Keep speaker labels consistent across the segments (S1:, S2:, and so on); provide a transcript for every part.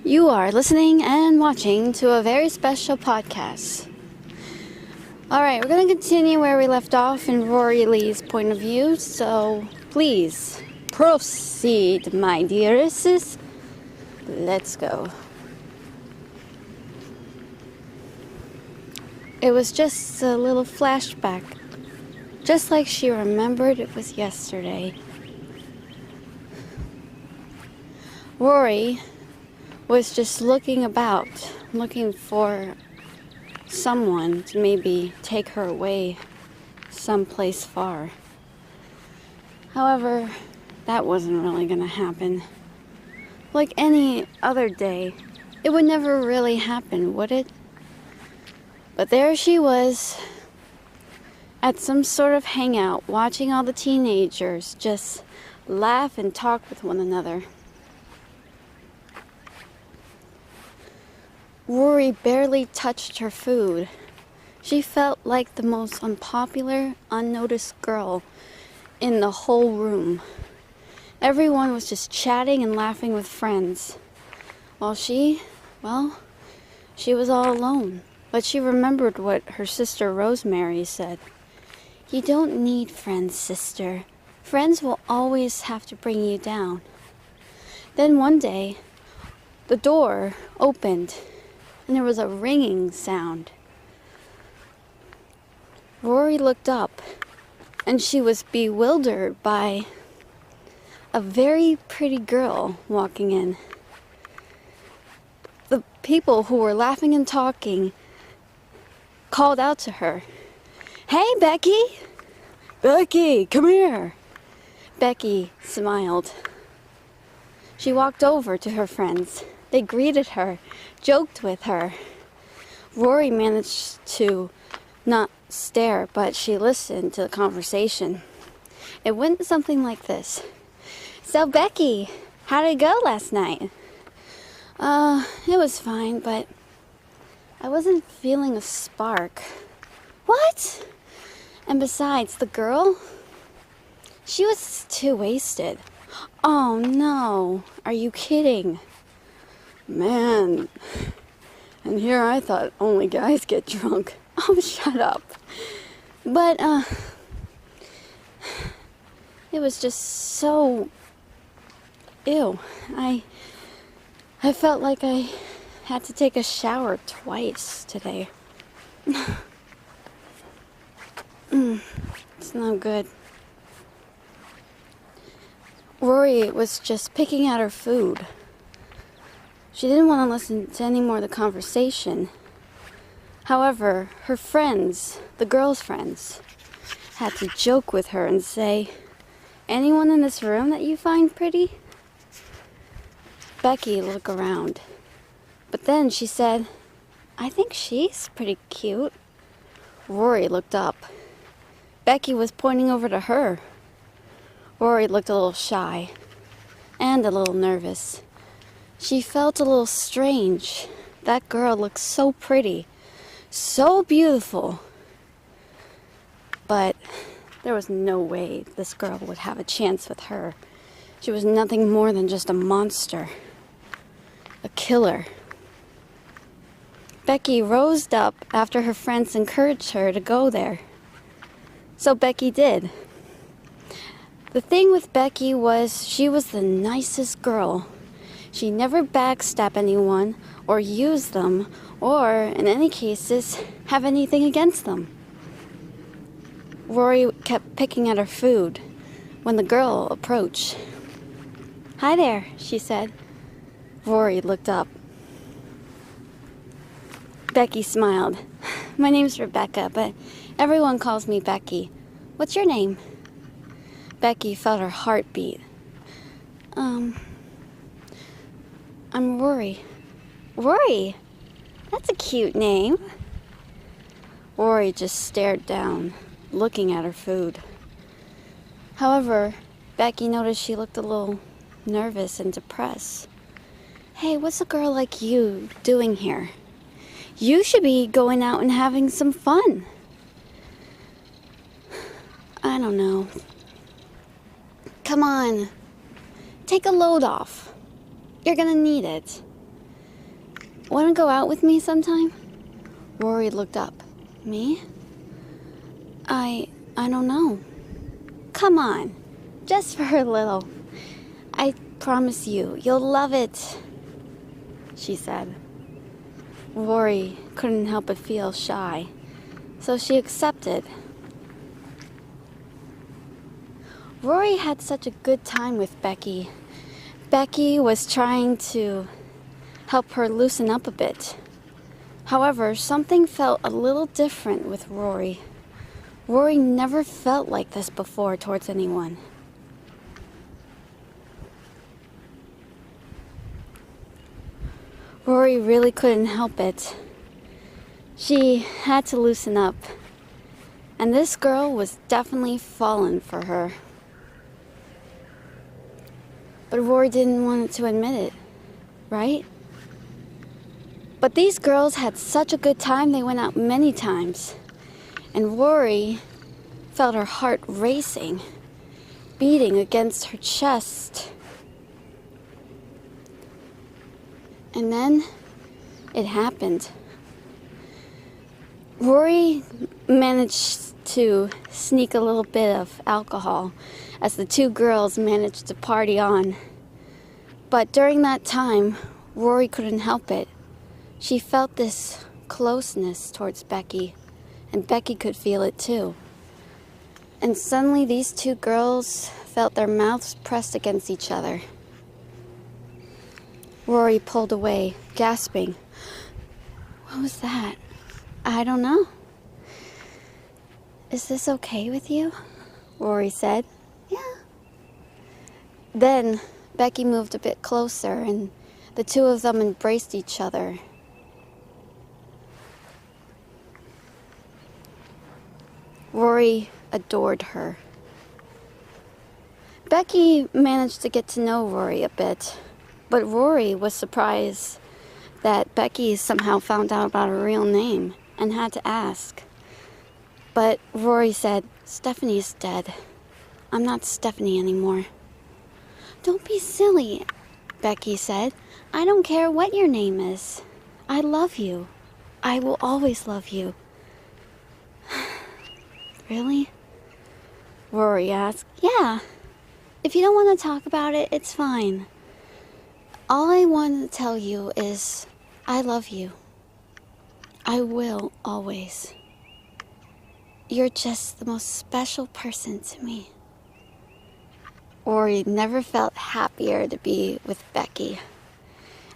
S1: You are listening and watching to a very special podcast. Alright, we're going to continue where we left off in Rory Leigh's point of view, so please proceed, my dearests. Let's go. It was just a little flashback, just like she remembered it was yesterday. Rory was just looking about, looking for someone to maybe take her away someplace far. However, that wasn't really going to happen. Like any other day, it would never really happen, would it? But there she was, at some sort of hangout, watching all the teenagers just laugh and talk with one another. Rory barely touched her food. She felt like the most unpopular, unnoticed girl in the whole room. Everyone was just chatting and laughing with friends. While she was all alone. But she remembered what her sister Rosemary said. "You don't need friends, sister. Friends will always have to bring you down." Then one day, the door opened and there was a ringing sound. Rory looked up and she was bewildered by a very pretty girl walking in. The people who were laughing and talking called out to her, "Hey, Becky! Becky, come here!" Becky smiled. She walked over to her friends. They greeted her, joked with her. Rory managed to not stare, but she listened to the conversation. It went something like this. "So, Becky, how did it go last night?" It was fine, but I wasn't feeling a spark." "What?" "And besides, the girl, she was too wasted." "Oh, no. Are you kidding?" "Man, and here I thought only guys get drunk." "Oh, shut up." But, it was just so... Ew. I felt like I had to take a shower twice today. It's not good. Rory was just picking at her food. She didn't want to listen to any more of the conversation. However, her friends, the girls' friends, had to joke with her and say, "Anyone in this room that you find pretty?" Becky looked around. But then she said, "I think she's pretty cute." Rory looked up. Becky was pointing over to her. Rory looked a little shy and a little nervous. She felt a little strange. That girl looked so pretty, so beautiful. But there was no way this girl would have a chance with her. She was nothing more than just a monster, a killer. Becky rose up after her friends encouraged her to go there. So Becky did. The thing with Becky was she was the nicest girl. She never backstabbed anyone or used them or, in any cases, have anything against them. Rory kept picking at her food when the girl approached. "Hi there," she said. Rory looked up. Becky smiled. "My name's Rebecca, but everyone calls me Becky. What's your name?" Becky felt her heart beat. I'm Rory." "Rory? That's a cute name." Rory just stared down, looking at her food. However, Becky noticed she looked a little nervous and depressed. "Hey, what's a girl like you doing here? You should be going out and having some fun." "I don't know." "Come on, take a load off. You're gonna need it." Want to go out with me sometime? Rory looked up. Me? I don't know. Come on, just for a little. I promise you'll love it, she said. Rory couldn't help but feel shy, so she accepted. Rory had such a good time with Becky. Becky was trying to help her loosen up a bit. However, something felt a little different with Rory. Rory never felt like this before towards anyone. Rory really couldn't help it. She had to loosen up. And this girl was definitely fallen for her. But Rory didn't want to admit it, right? But these girls had such a good time, they went out many times. And Rory felt her heart racing, beating against her chest. And then it happened. Rory managed to sneak a little bit of alcohol as the two girls managed to party on. But during that time, Rory couldn't help it. She felt this closeness towards Becky, and Becky could feel it too. And suddenly these two girls felt their mouths pressed against each other. Rory pulled away, gasping. What was that? I don't know. Is this okay with you? Rory said. Yeah. Then Becky moved a bit closer and the two of them embraced each other. Rory adored her. Becky managed to get to know Rory a bit, but Rory was surprised that Becky somehow found out about her real name and had to ask. But Rory said, Stephanie's dead. I'm not Stephanie anymore. Don't be silly, Becky said. I don't care what your name is. I love you. I will always love you. Really? Rory asked. Yeah. If you don't want to talk about it, it's fine. All I want to tell you is I love you. I will always. You're just the most special person to me. Rory never felt happier to be with Becky.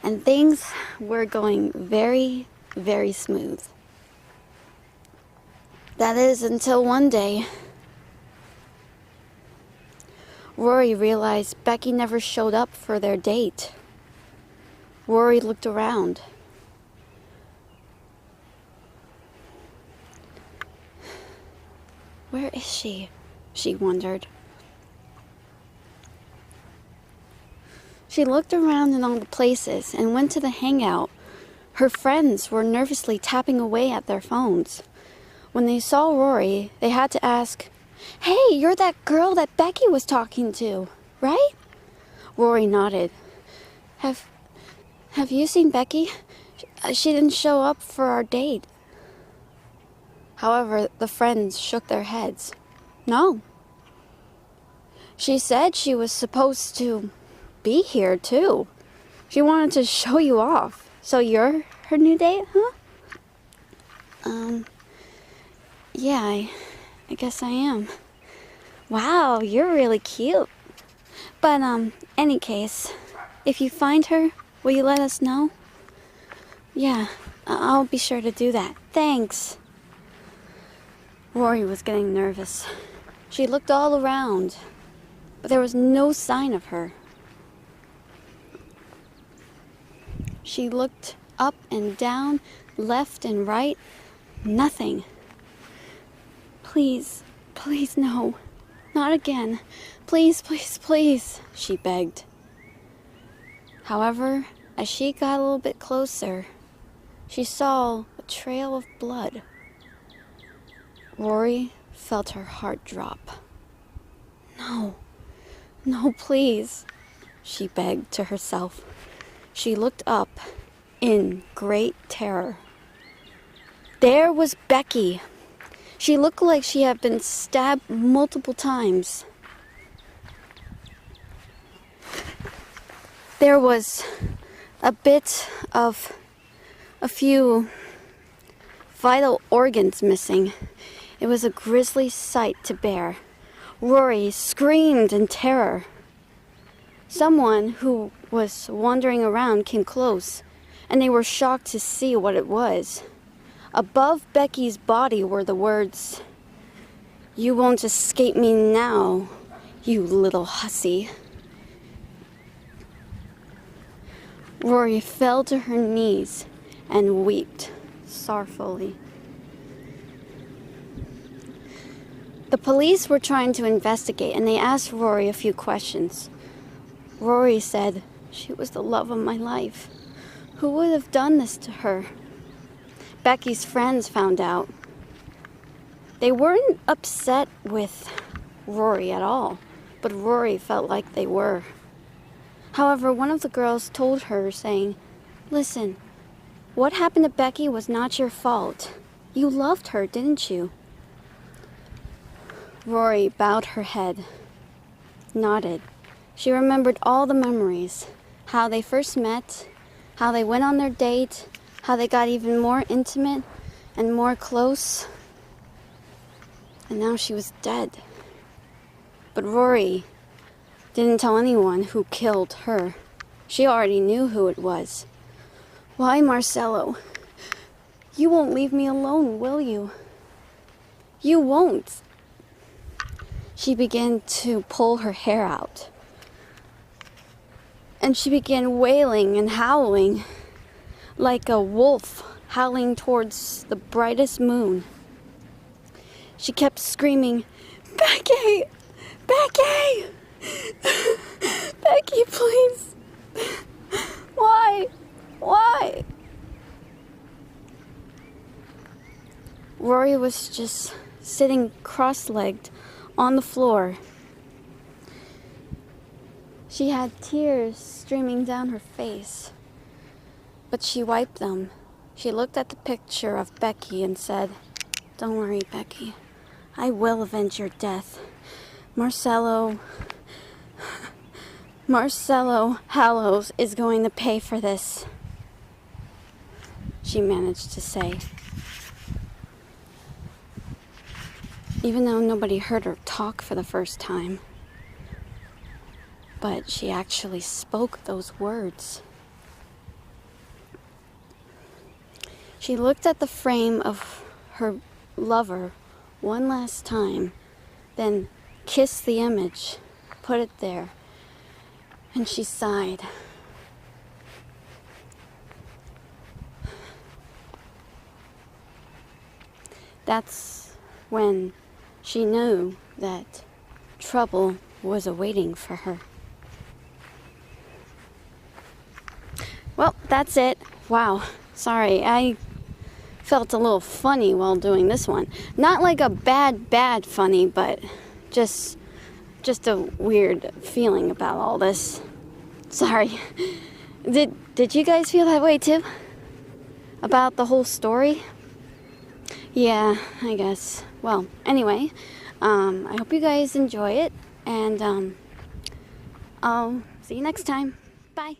S1: And things were going very, very smooth. That is, until one day, Rory realized Becky never showed up for their date. Rory looked around. Where is she? She wondered. She looked around in all the places and went to the hangout. Her friends were nervously tapping away at their phones. When they saw Rory, they had to ask, Hey, you're that girl that Becky was talking to, right? Rory nodded. Have you seen Becky? She didn't show up for our date. However, the friends shook their heads. No. She said she was supposed to be here too. She wanted to show you off. So you're her new date, huh? Yeah, I guess I am. Wow, you're really cute. But, any case, if you find her, will you let us know? Yeah, I'll be sure to do that. Thanks. Rory was getting nervous. She looked all around, but there was no sign of her. She looked up and down, left and right. Nothing. Please, please, no. Not again. Please, please, please, she begged. However, as she got a little bit closer, she saw a trail of blood. Rory felt her heart drop. No, no, please, she begged to herself. She looked up in great terror. There was Becky. She looked like she had been stabbed multiple times. There was a bit of a few vital organs missing. It was a grisly sight to bear. Rory screamed in terror. Someone who was wandering around came close, and they were shocked to see what it was. Above Becky's body were the words, "You won't escape me now, you little hussy." Rory fell to her knees and wept sorrowfully. The police were trying to investigate, and they asked Rory a few questions. Rory said, "She was the love of my life. Who would have done this to her?" Becky's friends found out. They weren't upset with Rory at all, but Rory felt like they were. However, one of the girls told her, saying, "Listen, what happened to Becky was not your fault. You loved her, didn't you?" Rory bowed her head, nodded. She remembered all the memories, how they first met, how they went on their date, how they got even more intimate and more close. And now she was dead. But Rory didn't tell anyone who killed her. She already knew who it was. "Why, Marcello? You won't leave me alone, will you? You won't." She began to pull her hair out. And she began wailing and howling like a wolf howling towards the brightest moon. She kept screaming, "Becky! Becky! Becky, please! Why? Why?" Rory was just sitting cross-legged on the floor. She had tears streaming down her face, but she wiped them. She looked at the picture of Becky and said, "Don't worry, Becky. I will avenge your death. Marcello Hallows is going to pay for this," she managed to say. Even though nobody heard her talk for the first time. But she actually spoke those words. She looked at the frame of her lover one last time, then kissed the image, put it there, and she sighed. That's when she knew that trouble was awaiting for her. Well, that's it. Wow. Sorry, I felt a little funny while doing this one. Not like a bad funny, but just a weird feeling about all this. Sorry. Did you guys feel that way too? About the whole story? Yeah, I guess. Well, anyway, I hope you guys enjoy it, and I'll see you next time. Bye.